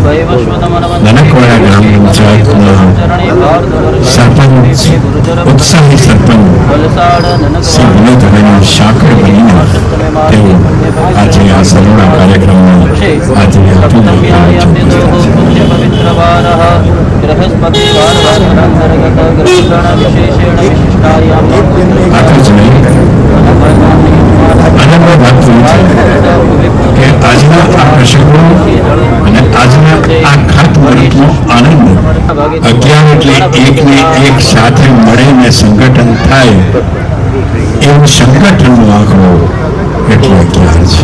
નનકવાડા ગ્રામ પંચાયતના સરપંચ ઉત્સાહી સરપંચ શ્રી વિનોદભાઈનું સાંકળ બનીને તેઓ આજે આ સરોડા કાર્યક્રમમાં આજે આજના આ પ્રસંગો અને આજના આ ખાતમુહૂર્તનો આનંદ 11 એટલે 1 ને 1 સાથે મળીને સંગઠન થાય એવું સંગઠનનો આંકડો એટલે 11 છે.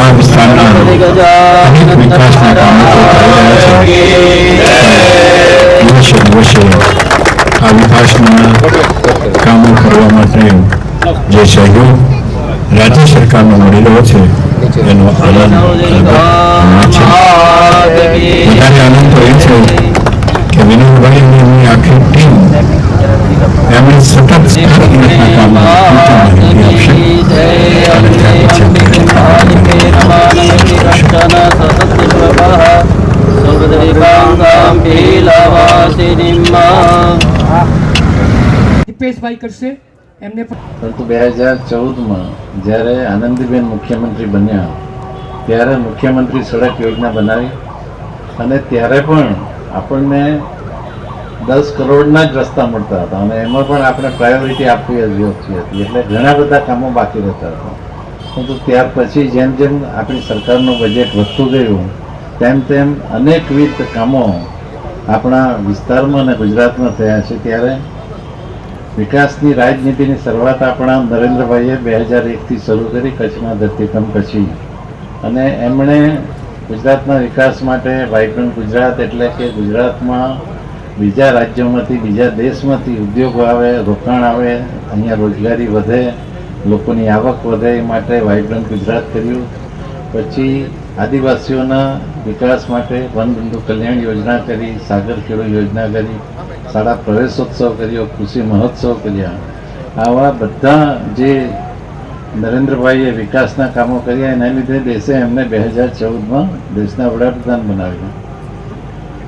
આ વિસ્તારના અનેક વિકાસના કામો થઈ રહ્યા છે. દિવસે આ વિકાસના કામો કરવા માટે જે સહયોગ રાજ્ય સરકારનો મળેલો છે એનો આનંદ છે. વધારે આનંદ તો એ છે કે વિનોદભાઈની આખી ટીમ એમણે સતત દીપેશભાઈ કરશે એમને. પરંતુ 2014માં જ્યારે આનંદીબેન મુખ્યમંત્રી બન્યા ત્યારે મુખ્યમંત્રી સડક યોજના બનાવી અને ત્યારે પણ આપણને 10 કરોડના જ રસ્તા મળતા હતા અને એમાં પણ આપણે પ્રાયોરિટી આપવી જ હતી. એટલે ઘણા બધા કામો બાકી રહેતા હતા. પરંતુ ત્યાર પછી જેમ જેમ આપણી સરકારનું બજેટ વધતું ગયું તેમ તેમ અનેકવિધ કામો આપણા વિસ્તારમાં અને ગુજરાતમાં થયા છે. ત્યારે વિકાસની રાજનીતિની શરૂઆત આપણા નરેન્દ્રભાઈએ 2001થી શરૂ કરી કચ્છના ધરતીકંપ પછી, અને એમણે ગુજરાતના વિકાસ માટે વાઇબ્રન્ટ ગુજરાત એટલે કે ગુજરાતમાં બીજા રાજ્યોમાંથી બીજા દેશમાંથી ઉદ્યોગો આવે, રોકાણ આવે, અહીંયા રોજગારી વધે, લોકોની આવક વધે એ માટે વાઇબ્રન્ટ ગુજરાત કર્યું. પછી આદિવાસીઓના વિકાસ માટે વનબંધુ કલ્યાણ યોજના કરી, સાગર ખેડૂ યોજના કરી, શાળા પ્રવેશોત્સવ કર્યો, કૃષિ મહોત્સવ કર્યા. આવા બધા જે નરેન્દ્રભાઈએ વિકાસના કામો કર્યા એના લીધે દેશે એમને 2014માં દેશના વડાપ્રધાન બનાવ્યા.